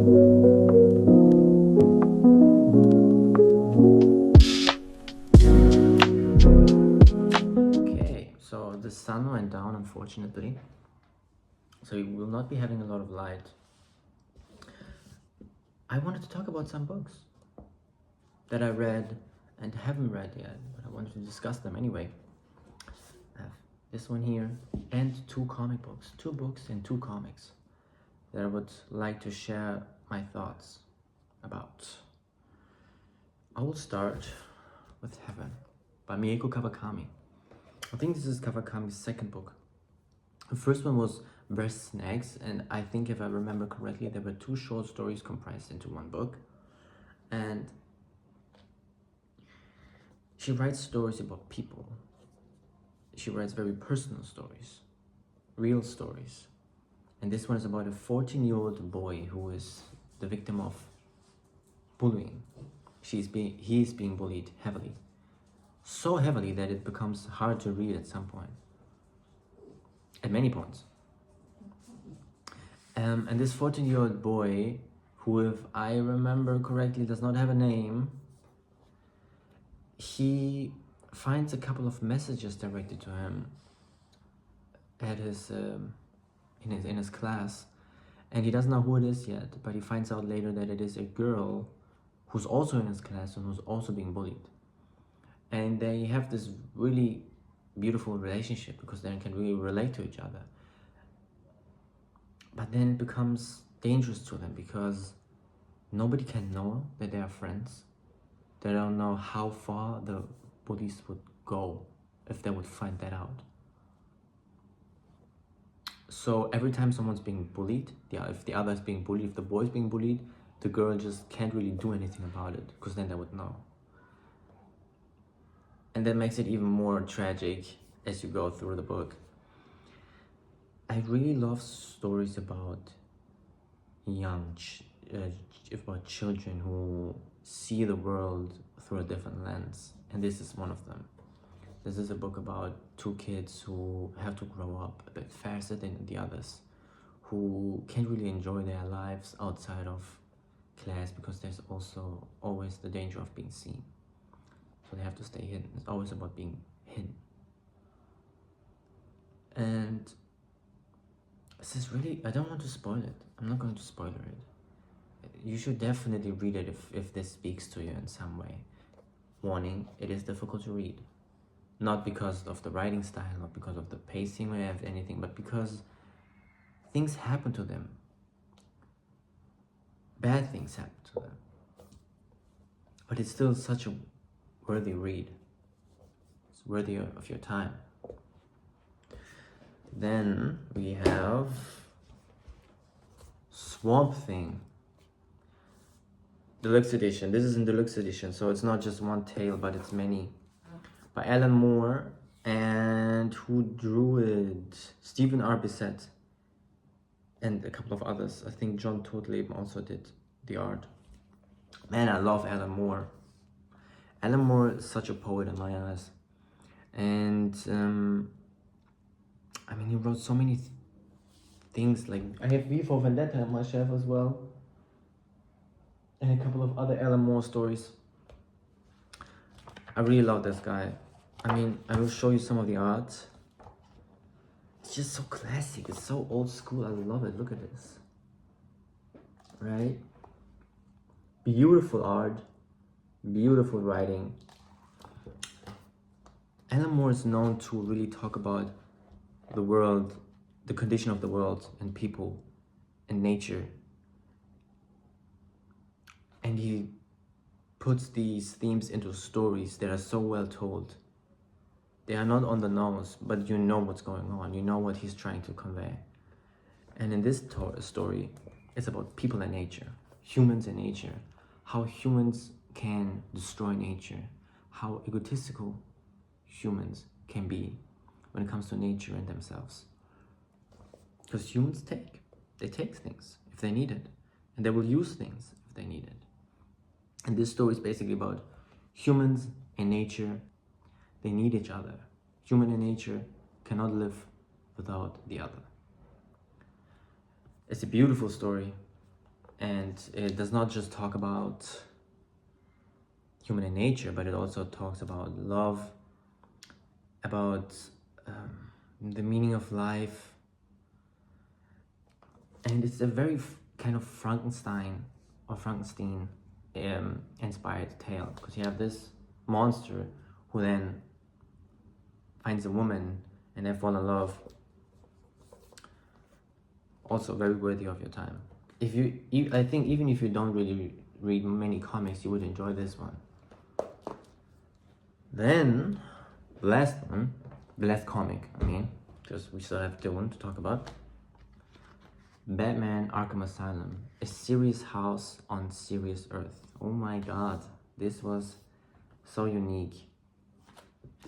Okay, so the sun went down, unfortunately, so we will not be having a lot of light. I wanted to talk about some books that I read and haven't read yet, but I wanted to discuss them anyway. I have this one here and two comic books, 2 books and 2 comics that I would like to share my thoughts about. I will start with Heaven by Mieko Kawakami. I think this is Kawakami's second book. The first one was Breasts and Eggs, and I think if I remember correctly, there were 2 short stories comprised into 1 book. And she writes stories about people. She writes very personal stories, real stories. And this one is about a 14-year-old boy who is the victim of bullying. He is being bullied heavily. So heavily that it becomes hard to read at some point. At many points. And this 14-year-old boy, who, if I remember correctly, does not have a name, he finds a couple of messages directed to him at his in his class, and he doesn't know who it is yet, but he finds out later that it is a girl who's also in his class and who's also being bullied. And they have this really beautiful relationship because they can really relate to each other. But then it becomes dangerous to them because nobody can know that they are friends. They don't know how far the bullies would go if they would find that out. So every time someone's being bullied, if the other is being bullied, if the boy is being bullied, the girl just can't really do anything about it because then they would know. And that makes it even more tragic as you go through the book. I really love stories about about children who see the world through a different lens, and this is one of them. This is a book about 2 kids who have to grow up a bit faster than the others, who can't really enjoy their lives outside of class because there's also always the danger of being seen. So they have to stay hidden. It's always about being hidden. And this is really, I don't want to spoil it. I'm not going to spoiler it. You should definitely read it if this speaks to you in some way. Warning, it is difficult to read. Not because of the writing style, not because of the pacing or anything, but because things happen to them. Bad things happen to them. But it's still such a worthy read. It's worthy of your time. Then we have Swamp Thing. Deluxe edition. This is in deluxe edition, so it's not just one tale, but it's many. By Alan Moore, and who drew it? Stephen R. Bissett, and a couple of others. I think John Todleben also did the art. Man, I love Alan Moore. Alan Moore is such a poet in my eyes. And I mean, he wrote so many things. Like, I have V for Vendetta on my shelf as well. And a couple of other Alan Moore stories. I really love this guy. I mean, I will show you some of the art. It's just so classic. It's so old school. I love it. Look at this. Right? Beautiful art. Beautiful writing. Alan Moore is known to really talk about the world, the condition of the world and people and nature. And he puts these themes into stories that are so well told. They are not on the nose, but you know what's going on. You know what he's trying to convey. And in this story, it's about people and nature, humans and nature, how humans can destroy nature, how egotistical humans can be when it comes to nature and themselves. Because humans they take things if they need it, and they will use things if they need it. And this story is basically about humans and nature. They need each other. Human and nature cannot live without the other. It's a beautiful story. And it does not just talk about human nature, but it also talks about love, about the meaning of life. And it's a very kind of Frankenstein inspired tale, because you have this monster who then finds a woman and they fall in love. Also very worthy of your time. I think even if you don't really read many comics, you would enjoy this one. Then the last comic, because we still have Dune to talk about. Batman Arkham Asylum, a serious house on serious earth. Oh my god, this was so unique.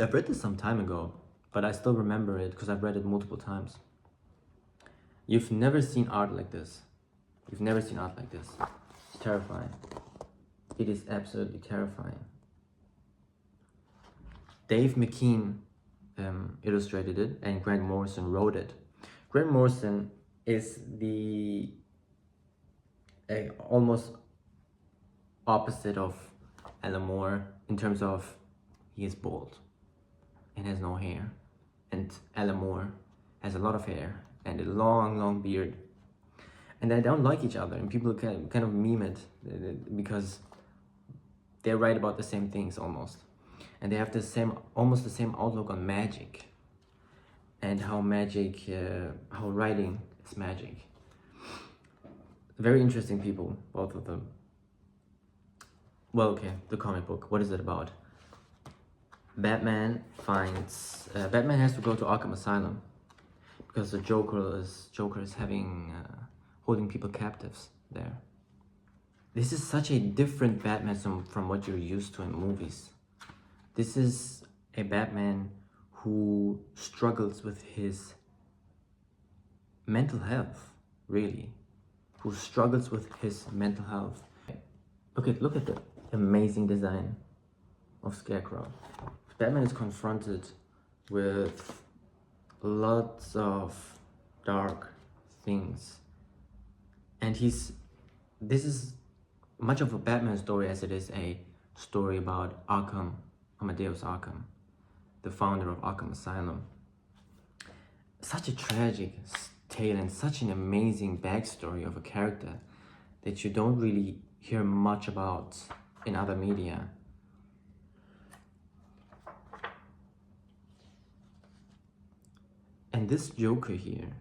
I've read this some time ago, but I still remember it because I've read it multiple times. You've never seen art like this. You've never seen art like this. It's terrifying. It is absolutely terrifying. Dave McKean illustrated it, and Grant Morrison wrote it. Grant Morrison is the almost opposite of Alan Moore in terms of he is bald and has no hair, and Alan Moore has a lot of hair and a long beard, and they don't like each other, and people kind of meme it because they write about the same things almost, and they have almost the same outlook on magic and how writing is magic. Very interesting people, both of them. Well, okay, the comic book. What is it about? Batman has to go to Arkham Asylum because the Joker is holding people captives there. This is such a different Batman from what you're used to in movies. This is a Batman who struggles with his mental health, really. Who struggles with his mental health. Look at the amazing design of Scarecrow. Batman is confronted with lots of dark things. And this is much of a Batman story as it is a story about Amadeus Arkham, the founder of Arkham Asylum. Such a tragic tale and such an amazing backstory of a character that you don't really hear much about in other media. And this Joker here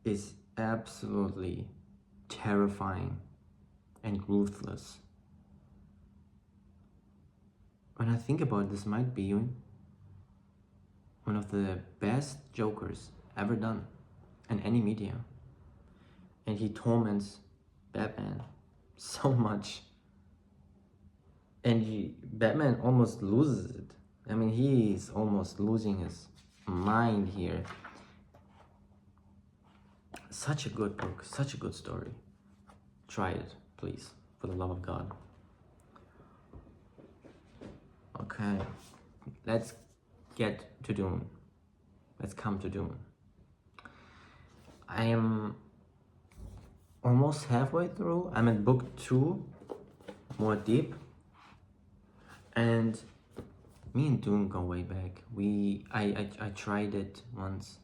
is absolutely terrifying and ruthless. When I think about it, this might be one of the best Jokers ever done in any media. And he torments Batman so much. And Batman almost loses it. He's almost losing his mind here. Such a good book, such a good story. Try it, please, for the love of God. Okay, let's get to Dune. Let's come to Dune. I am almost halfway through. I'm in book 2, more deep. And me and Dune go way back. I tried it once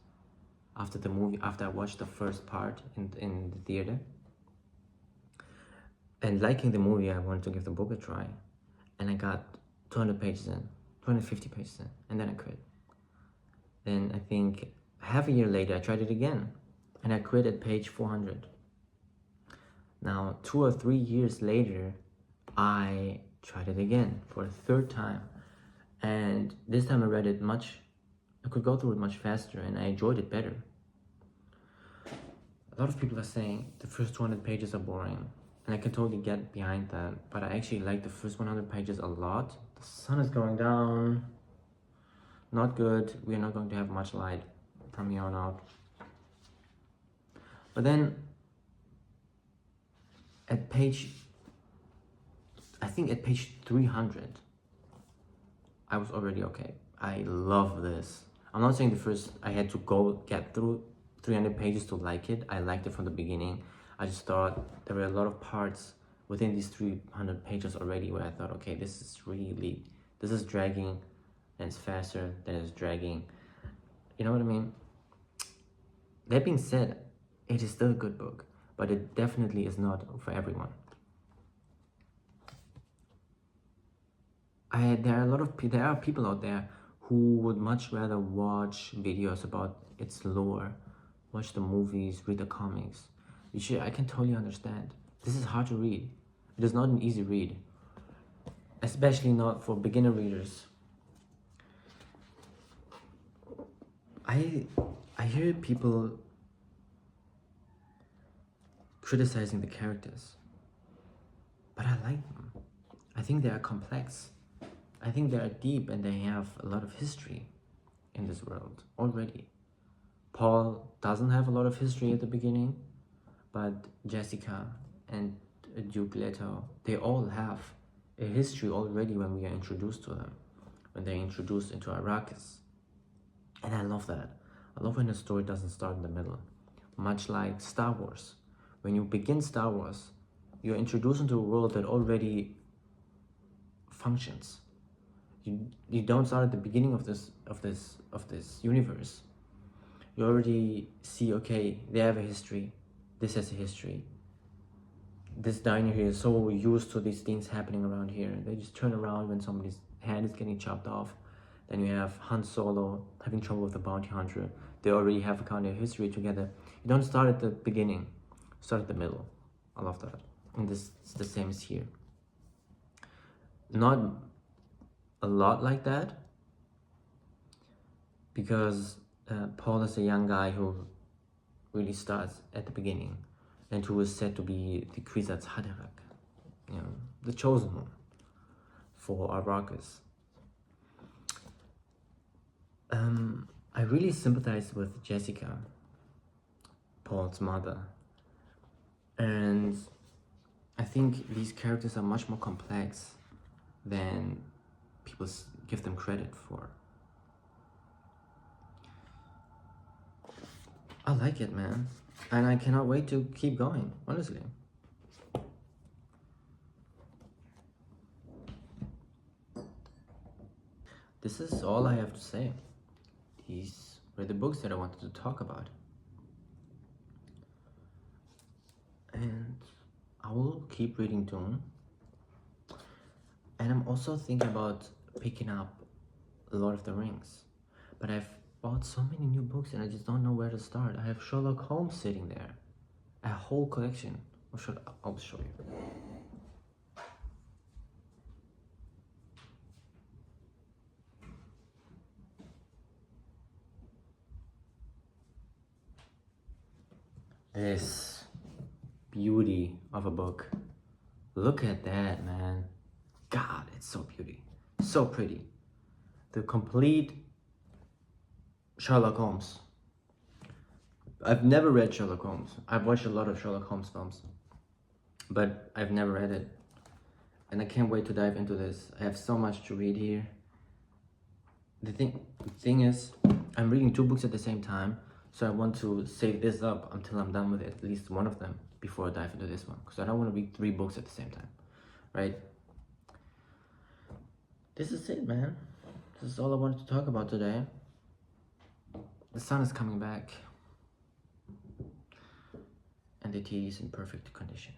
after the movie, after I watched the first part in the theater. And liking the movie, I wanted to give the book a try. And I got 200 pages in, 250 pages in, and then I quit. Then I think half a year later, I tried it again, and I quit at page 400. Now, 2 or 3 years later, I tried it again for a third time. And this time I could go through it much faster, and I enjoyed it better. A lot of people are saying the first 200 pages are boring, and I can totally get behind that, but I actually like the first 100 pages a lot. The sun is going down. Not good. We are not going to have much light from here on out. But then at page 300, I was already okay. I love this. I'm not saying I had to get through 300 pages to like it. I liked it from the beginning. I just thought there were a lot of parts within these 300 pages already where I thought, okay, this is dragging, and it's faster than it's dragging. You know what I mean? That being said, it is still a good book, but it definitely is not for everyone. There are people out there who would much rather watch videos about its lore, watch the movies, read the comics. I can totally understand. This is hard to read. It is not an easy read, especially not for beginner readers. I hear people criticizing the characters, but I like them. I think they are complex. I think they are deep, and they have a lot of history in this world already. Paul doesn't have a lot of history at the beginning, but Jessica and Duke Leto, they all have a history already when we are introduced to them, when they're introduced into Arrakis. And I love that. I love when the story doesn't start in the middle. Much like Star Wars. When you begin Star Wars, you're introduced into a world that already functions. You don't start at the beginning of this universe. You already see, okay, they have a history. This has a history. This diner here is so used to these things happening around here. They just turn around when somebody's hand is getting chopped off. Then you have Han Solo having trouble with the bounty hunter. They already have a kind of history together. You don't start at the beginning. Start at the middle. I love that. And this is the same as here. Not a lot like that, because Paul is a young guy who really starts at the beginning, and who is said to be the Kwisatz Haderach, the chosen one for Arrakis. I really sympathize with Jessica, Paul's mother, and I think these characters are much more complex than people give them credit for. I like it, man, and I cannot wait to keep going, honestly. This is all I have to say. These were the books that I wanted to talk about. And I will keep reading Dune. And I'm also thinking about picking up Lord of the Rings. But I've bought so many new books and I just don't know where to start. I have Sherlock Holmes sitting there. A whole collection. I'll show you. This beauty of a book. Look at that, man. God, it's so beauty. So pretty. The complete Sherlock Holmes. I've never read Sherlock Holmes. I've watched a lot of Sherlock Holmes films, but I've never read it. And I can't wait to dive into this. I have so much to read here. The thing is, I'm reading 2 books at the same time, so I want to save this up until I'm done with at least one of them before I dive into this one, because I don't want to read 3 books at the same time, right? This is it, man. This is all I wanted to talk about today. The sun is coming back, and the tea is in perfect condition.